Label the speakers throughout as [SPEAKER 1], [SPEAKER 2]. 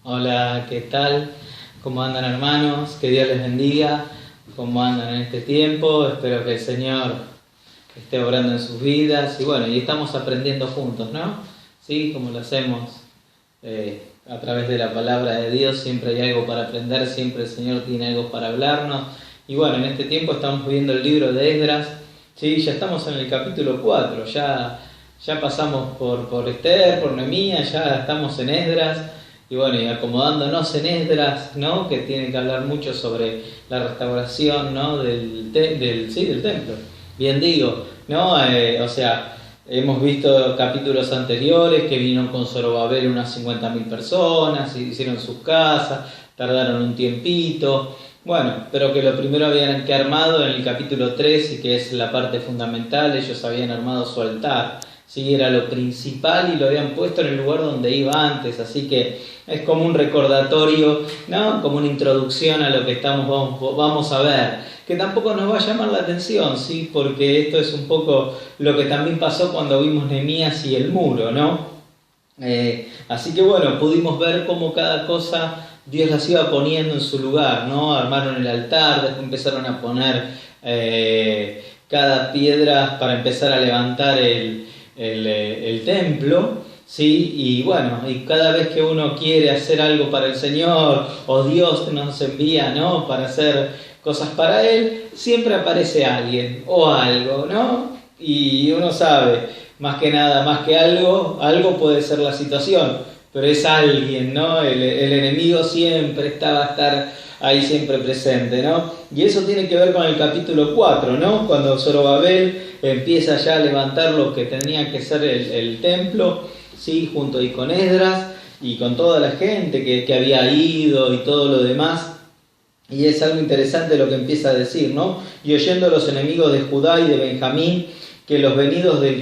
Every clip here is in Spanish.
[SPEAKER 1] Hola, ¿qué tal? ¿Cómo andan, hermanos? Que Dios les bendiga. ¿Cómo andan en este tiempo? Espero que el Señor esté obrando en sus vidas. Y bueno, y estamos aprendiendo juntos, ¿no? Sí, como lo hacemos a través de la palabra de Dios. Siempre hay algo para aprender, siempre el Señor tiene algo para hablarnos. Y bueno, en este tiempo estamos viendo el libro de Esdras. Sí, ya estamos en el capítulo 4. Ya pasamos por Esther, por Nehemías, ya estamos en Esdras. Y bueno, y acomodándonos en Esdras, ¿no? Que tiene que hablar mucho sobre la restauración, ¿no? del templo. Bien digo, ¿no? Hemos visto capítulos anteriores que vino con Zorobabel unas 50.000 personas, hicieron sus casas, tardaron un tiempito. Bueno, pero que lo primero habían que armado en el capítulo 3, y que es la parte fundamental, ellos habían armado su altar. Sí, era lo principal y lo habían puesto en el lugar donde iba antes, así que es como un recordatorio, ¿no? Como una introducción a lo que vamos a ver, que tampoco nos va a llamar la atención, ¿sí? Porque esto es un poco lo que también pasó cuando vimos Nehemías y el muro, ¿no? Así que bueno, pudimos ver cómo cada cosa Dios las iba poniendo en su lugar, ¿no? Armaron el altar, después empezaron a poner cada piedra para empezar a levantar el templo, ¿sí? Y bueno, y cada vez que uno quiere hacer algo para el Señor, o Dios nos envía, ¿no? Para hacer cosas para Él, siempre aparece alguien o algo, ¿no? Y uno sabe, más que nada, más que algo puede ser la situación, pero es alguien, ¿no? El enemigo siempre va a estar ahí siempre presente, ¿no? Y eso tiene que ver con el capítulo 4, ¿no? Cuando Zorobabel empieza ya a levantar lo que tenía que ser el templo, ¿sí? Junto ahí con Esdras y con toda la gente que había ido y todo lo demás. Y es algo interesante lo que empieza a decir, ¿no? Y oyendo los enemigos de Judá y de Benjamín, que los venidos de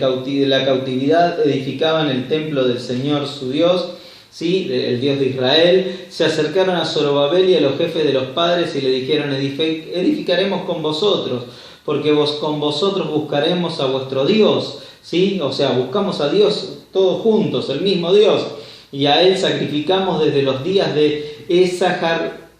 [SPEAKER 1] la cautividad edificaban el templo del Señor su Dios, ¿sí? El Dios de Israel, se acercaron a Zorobabel y a los jefes de los padres y le dijeron: edificaremos con vosotros, porque con vosotros buscaremos a vuestro Dios, ¿sí? O sea, buscamos a Dios todos juntos, el mismo Dios, y a Él sacrificamos desde los días de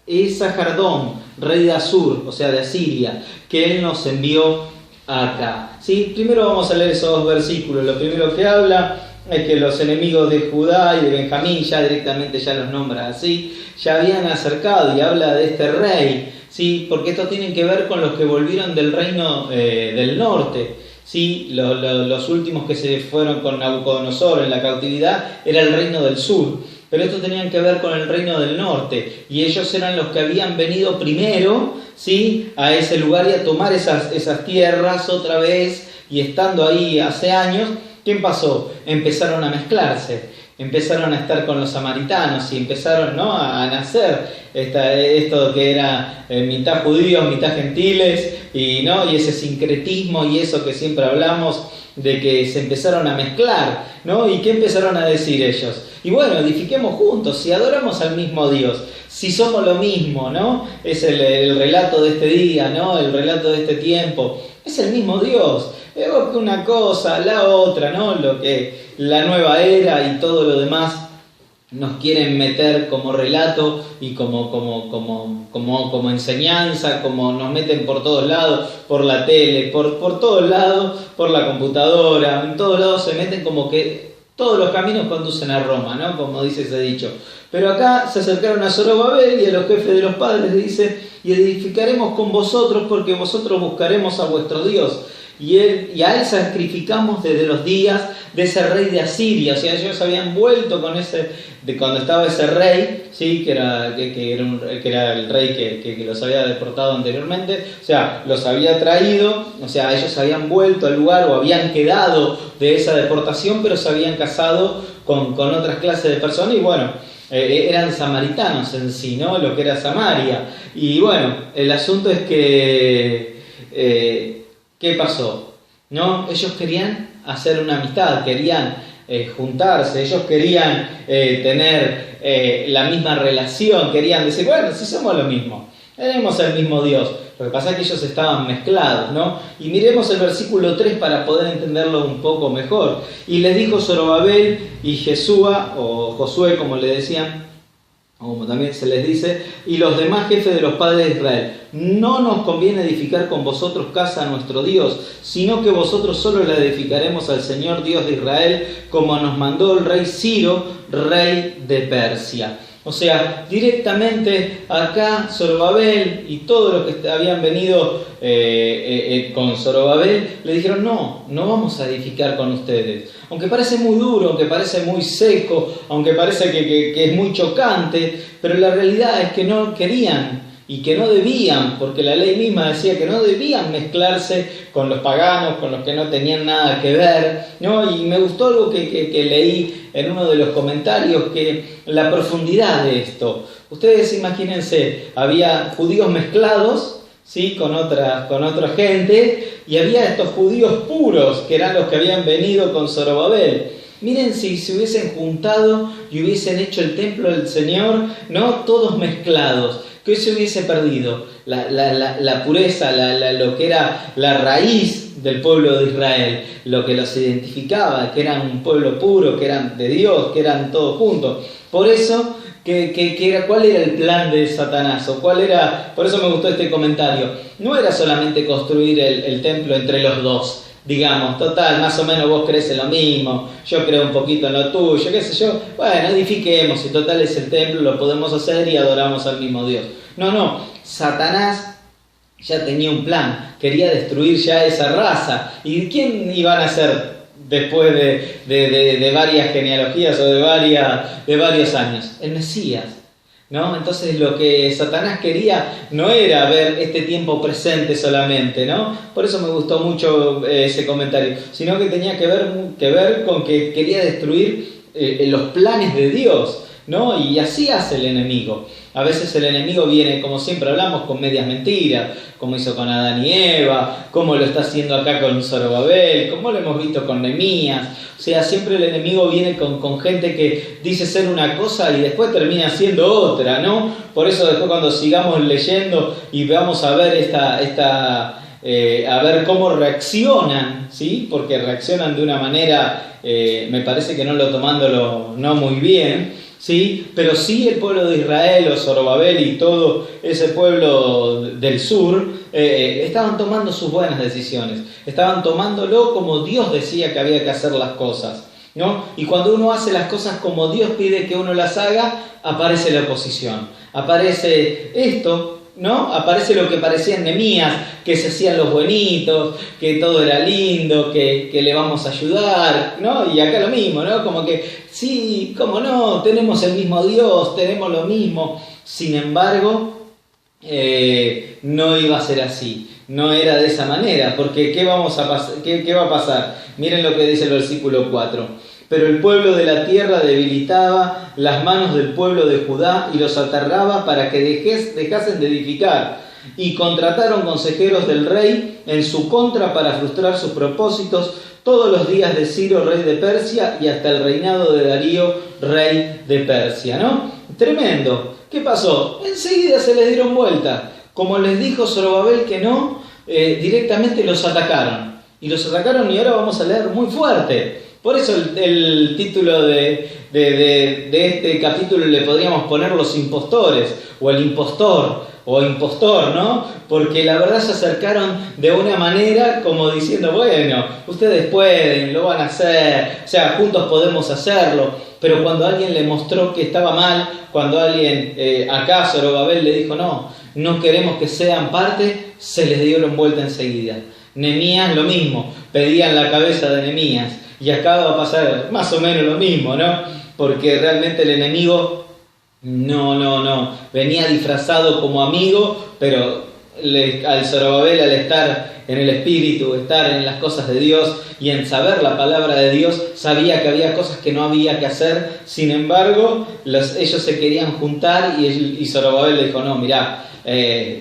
[SPEAKER 1] Esarhadón, rey de Asur, o sea, de Asiria, que Él nos envió acá, ¿sí? Primero vamos a leer esos dos versículos. Lo primero que habla es que los enemigos de Judá y de Benjamín, ya directamente ya los nombra así, ya habían acercado, y habla de este rey, ¿sí? Porque esto tiene que ver con los que volvieron del reino del norte, ¿sí? Los últimos que se fueron con Nabucodonosor en la cautividad era el reino del sur, pero esto tenían que ver con el reino del norte, y ellos eran los que habían venido primero, ¿sí? A ese lugar y a tomar esas tierras otra vez, y estando ahí hace años, ¿qué pasó? Empezaron a mezclarse, empezaron a estar con los samaritanos y empezaron, ¿no? a nacer esto que era mitad judíos, mitad gentiles, y ese sincretismo y eso que siempre hablamos de que se empezaron a mezclar, ¿no? ¿Y qué empezaron a decir ellos? Y bueno, edifiquemos juntos, si adoramos al mismo Dios, si somos lo mismo, ¿no? Es el relato de este día, ¿no? El relato de este tiempo, es el mismo Dios. Una cosa, la otra, ¿no? Lo que la nueva era y todo lo demás nos quieren meter como relato y como enseñanza, como nos meten por todos lados, por la tele, por todos lados, por la computadora, en todos lados se meten, como que todos los caminos conducen a Roma, ¿no? Como dice ese dicho. Pero acá se acercaron a Zorobabel y a los jefes de los padres, dice: y edificaremos con vosotros, porque vosotros buscaremos a vuestro Dios. Y a Él sacrificamos desde los días de ese rey de Asiria. O sea, ellos habían vuelto con de cuando estaba ese rey, ¿sí? que era el rey que los había deportado anteriormente. O sea, los había traído, o sea, ellos habían vuelto al lugar o habían quedado de esa deportación, pero se habían casado con otras clases de personas. Y bueno, eran samaritanos en sí, ¿no? Lo que era Samaria. Y bueno, el asunto es que ¿qué pasó? ¿No? Ellos querían hacer una amistad, querían juntarse, ellos querían tener la misma relación, querían decir: bueno, si somos lo mismo, tenemos el mismo Dios. Lo que pasa es que ellos estaban mezclados, ¿no? Y miremos el versículo 3 para poder entenderlo un poco mejor. Y les dijo Zorobabel y Jesúa, o Josué como le decían, como también se les dice, y los demás jefes de los padres de Israel: no nos conviene edificar con vosotros casa a nuestro Dios, sino que vosotros solo la edificaremos al Señor Dios de Israel, como nos mandó el rey Ciro, rey de Persia. O sea, directamente acá Zorobabel y todos los que habían venido con Zorobabel le dijeron: no vamos a edificar con ustedes. Aunque parece muy duro, aunque parece muy seco, aunque parece que es muy chocante, pero la realidad es que no querían y que no debían, porque la ley misma decía que no debían mezclarse con los paganos, con los que no tenían nada que ver, ¿no? Y me gustó algo que leí en uno de los comentarios, que la profundidad de esto. Ustedes imagínense, había judíos mezclados, ¿sí?, con otra gente, y había estos judíos puros, que eran los que habían venido con Zorobabel. Miren si se hubiesen juntado y hubiesen hecho el templo del Señor, ¿no?, todos mezclados. ¿Qué se hubiese perdido? La pureza, lo que era la raíz del pueblo de Israel, lo que los identificaba, que eran un pueblo puro, que eran de Dios, que eran todos juntos. Por eso, ¿cuál era el plan de Satanás? Por eso me gustó este comentario. No era solamente construir el templo entre los dos. Digamos, total, más o menos vos crees en lo mismo, yo creo un poquito en lo tuyo, qué sé yo, bueno, edifiquemos, y total es el templo, lo podemos hacer y adoramos al mismo Dios. No, Satanás ya tenía un plan, quería destruir ya esa raza. ¿Y quién iban a ser después de varias genealogías o de varios años? El Mesías, ¿no? Entonces lo que Satanás quería no era ver este tiempo presente solamente, ¿no? Por eso me gustó mucho ese comentario, sino que tenía que ver con que quería destruir los planes de Dios, ¿no? Y así hace el enemigo. A veces el enemigo viene, como siempre hablamos, con medias mentiras, como hizo con Adán y Eva, como lo está haciendo acá con Zorobabel, como lo hemos visto con Nehemías. O sea, siempre el enemigo viene con gente que dice ser una cosa y después termina siendo otra, ¿no? Por eso después, cuando sigamos leyendo y vamos a ver a ver cómo reaccionan, ¿sí? Porque reaccionan de una manera, me parece que tomándolo no muy bien, ¿sí? Pero sí el pueblo de Israel, o Zorobabel y todo ese pueblo del sur, estaban tomando sus buenas decisiones, estaban tomándolo como Dios decía que había que hacer las cosas, ¿no? Y cuando uno hace las cosas como Dios pide que uno las haga, aparece la oposición, aparece esto, ¿no? Aparece lo que parecía en Nehemías, que se hacían los buenitos, que todo era lindo, que le vamos a ayudar, ¿no? Y acá lo mismo, ¿no? Como que, sí, cómo no, tenemos el mismo Dios, tenemos lo mismo. Sin embargo, no iba a ser así, no era de esa manera, porque ¿qué va a pasar? Miren lo que dice el versículo 4. Pero el pueblo de la tierra debilitaba las manos del pueblo de Judá y los aterraba para que dejasen de edificar. Y contrataron consejeros del rey en su contra para frustrar sus propósitos todos los días de Ciro, rey de Persia, y hasta el reinado de Darío, rey de Persia, ¿no? Tremendo. ¿Qué pasó? Enseguida se les dieron vuelta. Como les dijo Zorobabel que no, directamente los atacaron. Y ahora vamos a leer muy fuerte. Por eso el título de este capítulo le podríamos poner Los impostores, o el impostor, o impostor, ¿no? Porque la verdad se acercaron de una manera como diciendo: bueno, ustedes pueden, lo van a hacer, o sea, juntos podemos hacerlo. Pero cuando alguien le mostró que estaba mal, cuando alguien, acá Zorobabel le dijo: no queremos que sean parte, se les dieron vuelta enseguida. Nehemías lo mismo, pedían la cabeza de Nehemías. Y acá va a pasar más o menos lo mismo, ¿no? Porque realmente el enemigo no venía disfrazado como amigo, pero al Zorobabel, al estar en el Espíritu, estar en las cosas de Dios y en saber la palabra de Dios, sabía que había cosas que no había que hacer. Sin embargo, ellos se querían juntar y Zorobabel le dijo: no, mirá,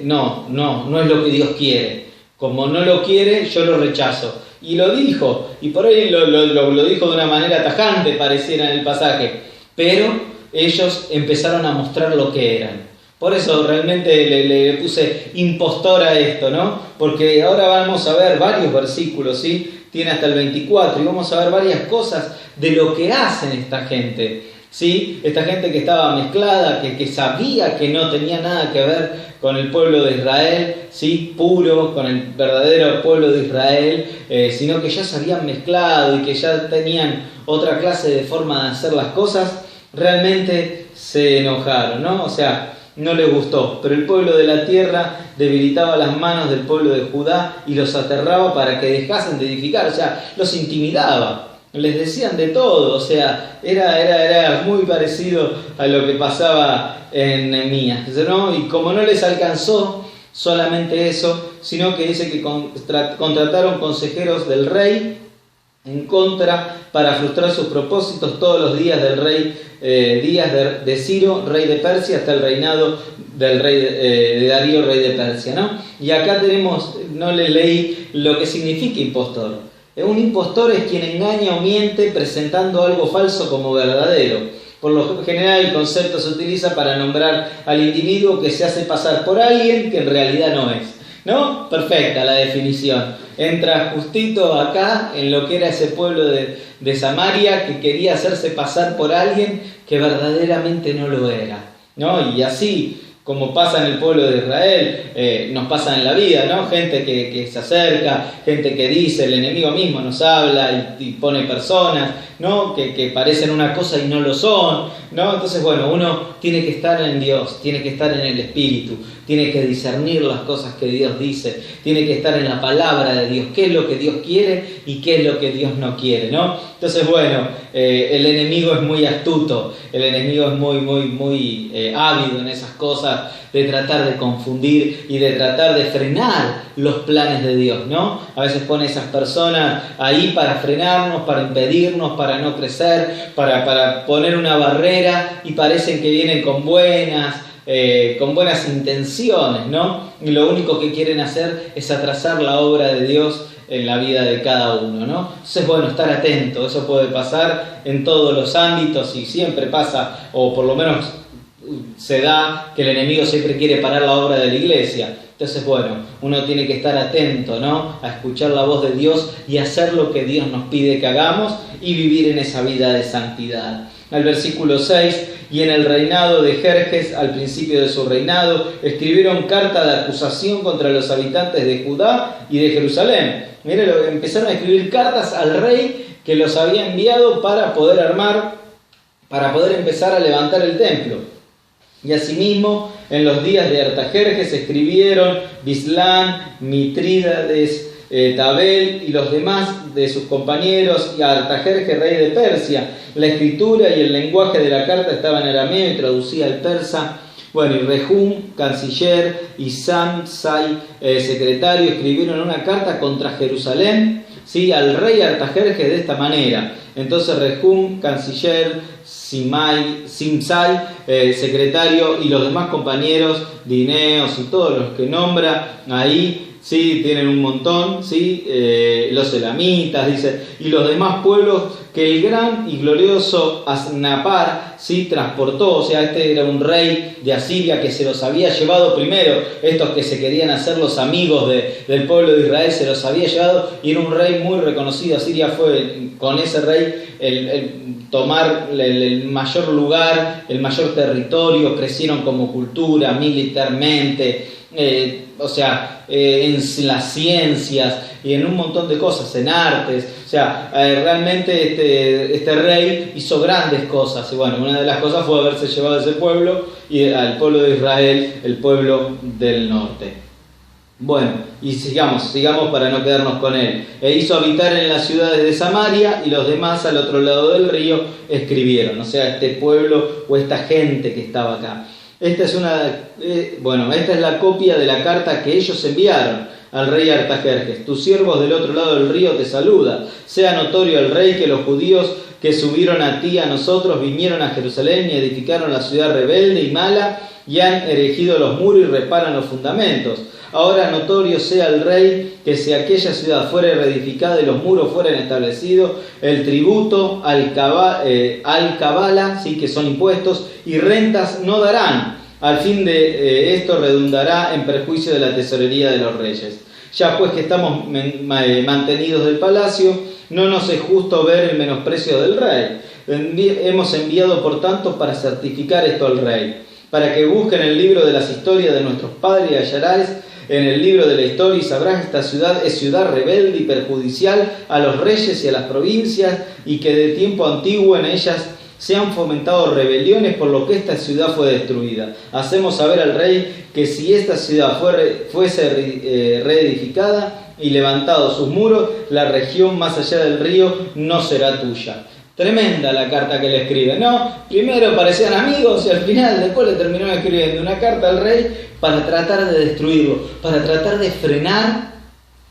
[SPEAKER 1] no es lo que Dios quiere. Como no lo quiere, yo lo rechazo. Y lo dijo, y por ahí lo dijo de una manera tajante, pareciera en el pasaje, pero ellos empezaron a mostrar lo que eran. Por eso realmente le puse impostor a esto, ¿no? Porque ahora vamos a ver varios versículos, ¿sí? Tiene hasta el 24, y vamos a ver varias cosas de lo que hacen esta gente. ¿sí? Esta gente que estaba mezclada, que sabía que no tenía nada que ver con el pueblo de Israel, ¿sí? Puro, con el verdadero pueblo de Israel, sino que ya se habían mezclado y que ya tenían otra clase de forma de hacer las cosas, realmente se enojaron, ¿no? O sea, no les gustó, pero el pueblo de la tierra debilitaba las manos del pueblo de Judá y los aterraba para que dejasen de edificar, o sea, los intimidaba. Les decían de todo, o sea, era muy parecido a lo que pasaba en Nehemías, ¿no? Y como no les alcanzó solamente eso, sino que dice que contrataron consejeros del rey en contra para frustrar sus propósitos todos los días del rey, días de Ciro, rey de Persia, hasta el reinado del rey de Darío, rey de Persia, ¿no? Y acá tenemos, no les leí lo que significa impostor. Un impostor es quien engaña o miente presentando algo falso como verdadero. Por lo general el concepto se utiliza para nombrar al individuo que se hace pasar por alguien que en realidad no es, ¿no? Perfecta la definición. Entra justito acá en lo que era ese pueblo de Samaria que quería hacerse pasar por alguien que verdaderamente no lo era, ¿no? Y así como pasa en el pueblo de Israel, nos pasa en la vida, ¿no? Gente que se acerca, gente que dice, el enemigo mismo nos habla y pone personas, ¿no? Que parecen una cosa y no lo son, ¿no? Entonces, bueno, uno tiene que estar en Dios, tiene que estar en el Espíritu, tiene que discernir las cosas que Dios dice, tiene que estar en la palabra de Dios, qué es lo que Dios quiere y qué es lo que Dios no quiere, ¿no? Entonces, bueno, el enemigo es muy astuto, el enemigo es muy ávido en esas cosas de tratar de confundir y de tratar de frenar los planes de Dios, ¿no? A veces pone esas personas ahí para frenarnos, para impedirnos, para no crecer, para poner una barrera y parecen que vienen con buenas intenciones, ¿no? Y lo único que quieren hacer es atrasar la obra de Dios en la vida de cada uno, ¿no? Entonces, bueno, estar atento, eso puede pasar en todos los ámbitos y siempre pasa, o por lo menos se da que el enemigo siempre quiere parar la obra de la iglesia. Entonces, bueno, uno tiene que estar atento, ¿no? A escuchar la voz de Dios y hacer lo que Dios nos pide que hagamos y vivir en esa vida de santidad. Al versículo 6, y en el reinado de Jerjes, al principio de su reinado, escribieron carta de acusación contra los habitantes de Judá y de Jerusalén. Miren, empezaron a escribir cartas al rey que los había enviado para poder empezar a levantar el templo. Y asimismo, en los días de Artajerjes escribieron Bislán, Mitrídates, Tabel y los demás de sus compañeros, y Artajerjes, rey de Persia. La escritura y el lenguaje de la carta estaba en arameo y traducía al persa. Bueno, y Rehum, canciller, y Samsai, secretario, escribieron una carta contra Jerusalén, ¿sí? Al rey Artajerjes de esta manera. Entonces Rehum, canciller, Simsai, secretario, y los demás compañeros, Dineos y todos los que nombra ahí, sí, tienen un montón, sí, los elamitas, dice, y los demás pueblos que el gran y glorioso Asnapar, sí, transportó. O sea, este era un rey de Asiria que se los había llevado primero, estos que se querían hacer los amigos del pueblo de Israel, se los había llevado, y era un rey muy reconocido. Asiria fue con ese rey el tomar el mayor lugar, el mayor territorio, crecieron como cultura, militarmente, en las ciencias y en un montón de cosas, en artes. O sea, realmente este rey hizo grandes cosas. Y bueno, una de las cosas fue haberse llevado a ese pueblo y al pueblo de Israel, el pueblo del norte. Bueno, y sigamos para no quedarnos con él. Hizo habitar en las ciudades de Samaria, y los demás al otro lado del río escribieron. O sea, este pueblo o esta gente que estaba acá. Esta es la copia de la carta que ellos enviaron al rey Artajerjes. Tus siervos del otro lado del río te saludan. Sea notorio al rey que los judíos que subieron a ti, a nosotros, vinieron a Jerusalén y edificaron la ciudad rebelde y mala, y han erigido los muros y reparan los fundamentos. Ahora notorio sea al rey que si aquella ciudad fuere reedificada y los muros fueren establecidos, el tributo, alcabala, sí, que son impuestos, y rentas no darán. Al fin de esto redundará en perjuicio de la tesorería de los reyes. Ya pues que estamos mantenidos del palacio, no nos es justo ver el menosprecio del rey. hemos enviado por tanto para certificar esto al rey, para que busquen el libro de las historias de nuestros padres y hallaréis en el libro de la historia y sabrás que esta ciudad es ciudad rebelde y perjudicial a los reyes y a las provincias, y que de tiempo antiguo en ellas se han fomentado rebeliones, por lo que esta ciudad fue destruida. Hacemos saber al rey que si esta ciudad fuese reedificada y levantados sus muros, la región más allá del río no será tuya. Tremenda la carta que le escribe, ¿no? Primero parecían amigos y al final después le terminó escribiendo una carta al rey para tratar de destruirlo, para tratar de frenar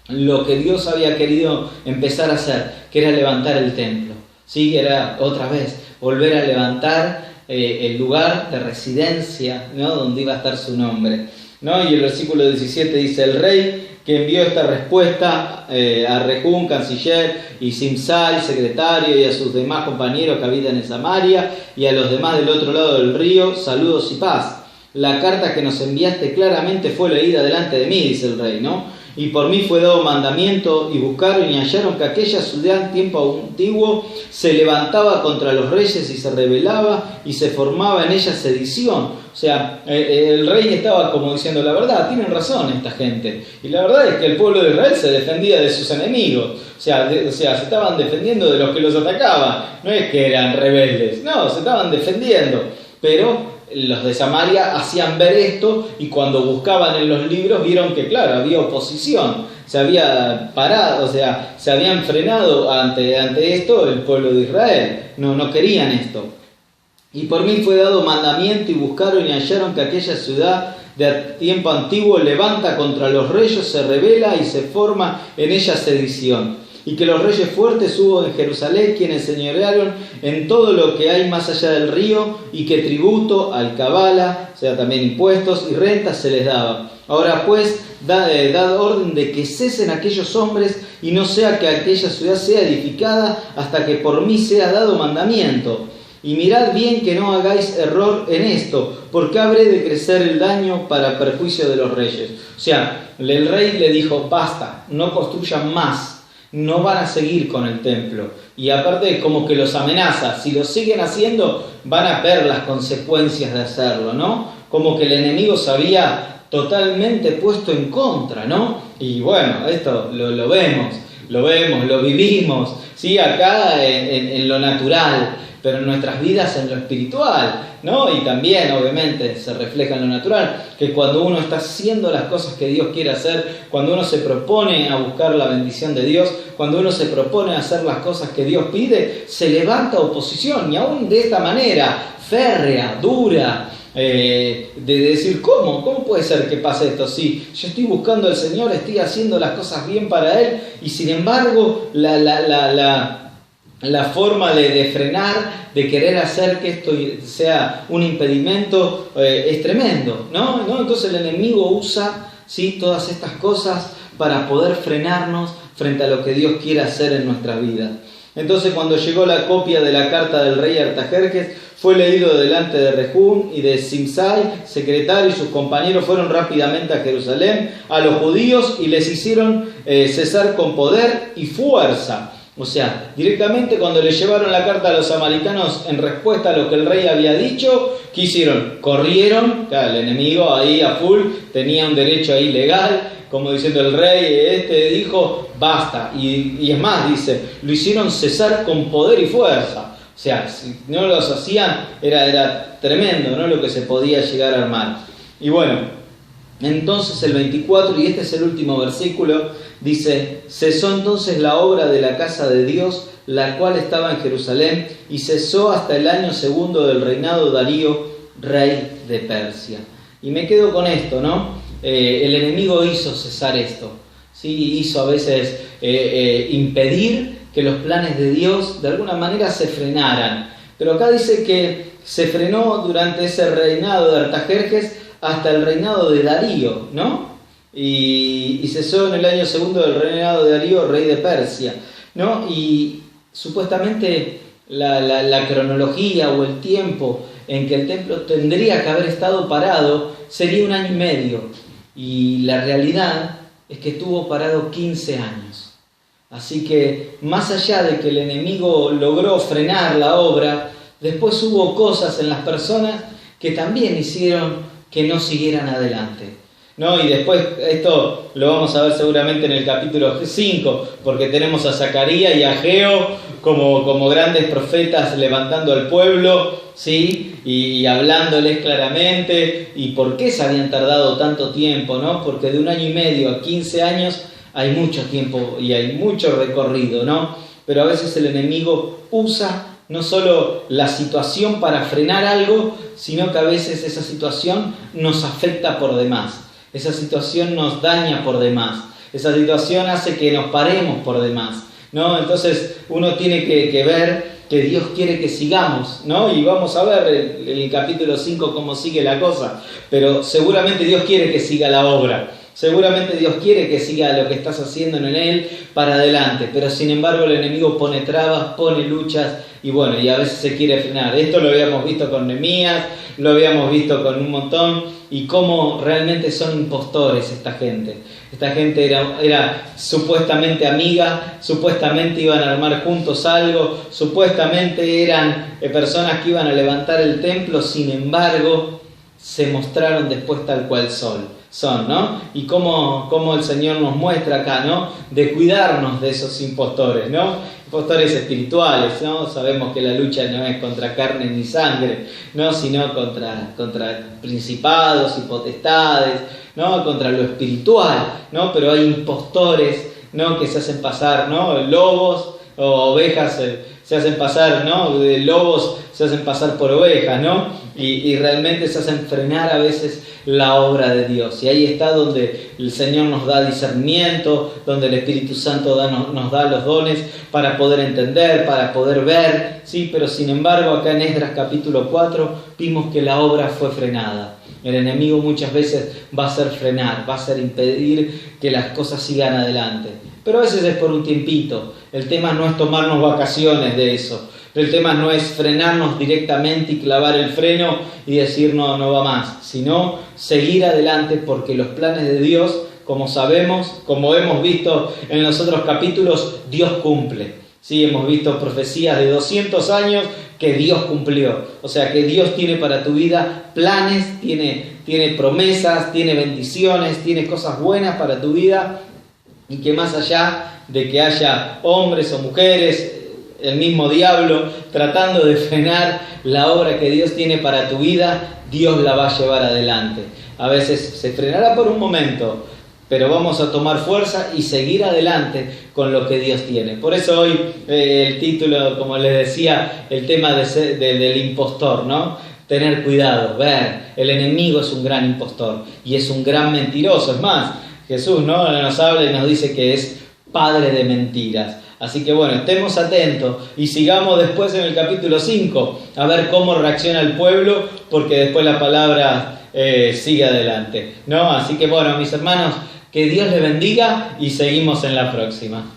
[SPEAKER 1] lo que Dios había querido empezar a hacer, que era levantar el templo. Sí, que era otra vez volver a levantar el lugar de residencia, ¿no? Donde iba a estar su nombre, ¿no? Y el versículo 17 dice: el rey que envió esta respuesta a Rehum, canciller, y Simsai, secretario, y a sus demás compañeros que habitan en Samaria, y a los demás del otro lado del río, saludos y paz. La carta que nos enviaste claramente fue leída delante de mí, dice el rey, ¿no? Y por mí fue dado mandamiento, y buscaron y hallaron que aquella ciudad en tiempo antiguo se levantaba contra los reyes y se rebelaba y se formaba en ella sedición. O sea, el rey estaba como diciendo: la verdad, tienen razón esta gente. Y la verdad es que el pueblo de Israel se defendía de sus enemigos. O sea, se estaban defendiendo de los que los atacaban. No es que eran rebeldes, no, se estaban defendiendo. Pero los de Samaria hacían ver esto, y cuando buscaban en los libros vieron que, claro, había oposición, se había parado, o sea, se habían frenado ante esto el pueblo de Israel, no querían esto. Y por mí fue dado mandamiento, y buscaron y hallaron que aquella ciudad de tiempo antiguo levanta contra los reyes, se rebela y se forma en ella sedición. Y que los reyes fuertes hubo en Jerusalén, quienes señorearon en todo lo que hay más allá del río, y que tributo, alcabala, o sea, también impuestos y rentas se les daba. Ahora pues, dad orden de que cesen aquellos hombres, y no sea que aquella ciudad sea edificada hasta que por mí sea dado mandamiento. Y mirad bien que no hagáis error en esto, porque habré de crecer el daño para perjuicio de los reyes. O sea, el rey le dijo: basta, no construyan más. No van a seguir con el templo. Y aparte como que los amenaza: si lo siguen haciendo van a ver las consecuencias de hacerlo, ¿no? Como que el enemigo se había totalmente puesto en contra, ¿no? Y bueno, esto lo vemos, lo vivimos, ¿sí? Acá en lo natural, pero en nuestras vidas en lo espiritual, ¿no? Y también obviamente se refleja en lo natural, que cuando uno está haciendo las cosas que Dios quiere hacer, cuando uno se propone a buscar la bendición de Dios, cuando uno se propone a hacer las cosas que Dios pide, se levanta oposición, y aún de esta manera férrea, dura, de decir: ¿cómo puede ser que pase esto? Si yo estoy buscando al Señor, estoy haciendo las cosas bien para Él, y sin embargo la forma de frenar, de querer hacer que esto sea un impedimento, es tremendo, ¿no? Entonces el enemigo usa, ¿sí?, todas estas cosas para poder frenarnos frente a lo que Dios quiere hacer en nuestra vida. Entonces, cuando llegó la copia de la carta del rey Artajerjes, fue leído delante de Rehum y de Simsai, secretario, y sus compañeros fueron rápidamente a Jerusalén, a los judíos, y les hicieron cesar con poder y fuerza. O sea, directamente cuando le llevaron la carta a los samaritanos en respuesta a lo que el rey había dicho, ¿qué hicieron? Corrieron, claro, el enemigo ahí a full tenía un derecho ahí legal, como diciendo: el rey dijo basta, y es más, dice, lo hicieron cesar con poder y fuerza. O sea, si no los hacían, era tremendo, ¿no?, lo que se podía llegar a armar. Y bueno, entonces el 24, y este es el último versículo, dice: cesó entonces la obra de la casa de Dios, la cual estaba en Jerusalén, y cesó hasta el año segundo del reinado de Darío, rey de Persia. Y me quedo con esto, ¿no? El enemigo hizo cesar esto, ¿sí? Hizo a veces impedir que los planes de Dios de alguna manera se frenaran. Pero acá dice que se frenó durante ese reinado de Artajerjes hasta el reinado de Darío, ¿no? Y cesó en el año segundo del reinado de Darío, rey de Persia, ¿no? Y supuestamente la cronología o el tiempo en que el templo tendría que haber estado parado sería 1 año y medio. Y la realidad es que estuvo parado 15 años. Así que más allá de que el enemigo logró frenar la obra, después hubo cosas en las personas que también hicieron que no siguieran adelante, ¿no? Y después esto lo vamos a ver seguramente en el capítulo 5, porque tenemos a Zacarías y a Ageo como grandes profetas levantando al pueblo, ¿sí? Y hablándoles claramente, y por qué se habían tardado tanto tiempo, ¿no? Porque de 1 año y medio a 15 años hay mucho tiempo y hay mucho recorrido, ¿no? Pero a veces el enemigo usa no solo la situación para frenar algo, sino que a veces esa situación nos afecta por demás. Esa situación nos daña por demás. Esa situación hace que nos paremos por demás, ¿no? Entonces uno tiene que ver que Dios quiere que sigamos, ¿no? Y vamos a ver en el capítulo 5 cómo sigue la cosa. Pero seguramente Dios quiere que siga la obra. Seguramente Dios quiere que siga lo que estás haciendo en Él para adelante. Pero sin embargo el enemigo pone trabas, pone luchas y bueno, y a veces se quiere frenar. Esto lo habíamos visto con Nehemías, lo habíamos visto con un montón. Y cómo realmente son impostores esta gente. Esta gente era supuestamente amiga, supuestamente iban a armar juntos algo, supuestamente eran personas que iban a levantar el templo, sin embargo, se mostraron después tal cual son, ¿no? Y cómo el Señor nos muestra acá, ¿no? De cuidarnos de esos impostores, ¿no? Impostores espirituales, ¿no? Sabemos que la lucha no es contra carne ni sangre, ¿no? Sino contra principados y potestades, ¿no? Contra lo espiritual, ¿no? Pero hay impostores, ¿no? Que se hacen pasar, ¿no? Lobos o ovejas se hacen pasar, ¿no? De lobos se hacen pasar por ovejas, ¿no? Y realmente se hacen frenar a veces la obra de Dios. Y ahí está donde el Señor nos da discernimiento, donde el Espíritu Santo nos da los dones para poder entender, para poder ver, ¿sí? Pero sin embargo acá en Esdras capítulo 4 vimos que la obra fue frenada. El enemigo muchas veces va a hacer frenar, va a hacer impedir que las cosas sigan adelante. Pero a veces es por un tiempito. El tema no es tomarnos vacaciones de eso. El tema no es frenarnos directamente y clavar el freno y decir no va más, sino seguir adelante porque los planes de Dios, como sabemos, como hemos visto en los otros capítulos, Dios cumple. Sí, hemos visto profecías de 200 años que Dios cumplió. O sea que Dios tiene para tu vida planes, tiene promesas, tiene bendiciones, tiene cosas buenas para tu vida y que más allá de que haya hombres o mujeres, el mismo diablo tratando de frenar la obra que Dios tiene para tu vida, Dios la va a llevar adelante. A veces se frenará por un momento, pero vamos a tomar fuerza y seguir adelante con lo que Dios tiene. Por eso hoy el título, como les decía, el tema del impostor, ¿no? Tener cuidado, ver, el enemigo es un gran impostor y es un gran mentiroso. Es más, Jesús, ¿no? Nos habla y nos dice que es padre de mentiras. Así que bueno, estemos atentos y sigamos después en el capítulo 5 a ver cómo reacciona el pueblo, porque después la palabra sigue adelante, ¿no? Así que bueno, mis hermanos, que Dios les bendiga y seguimos en la próxima.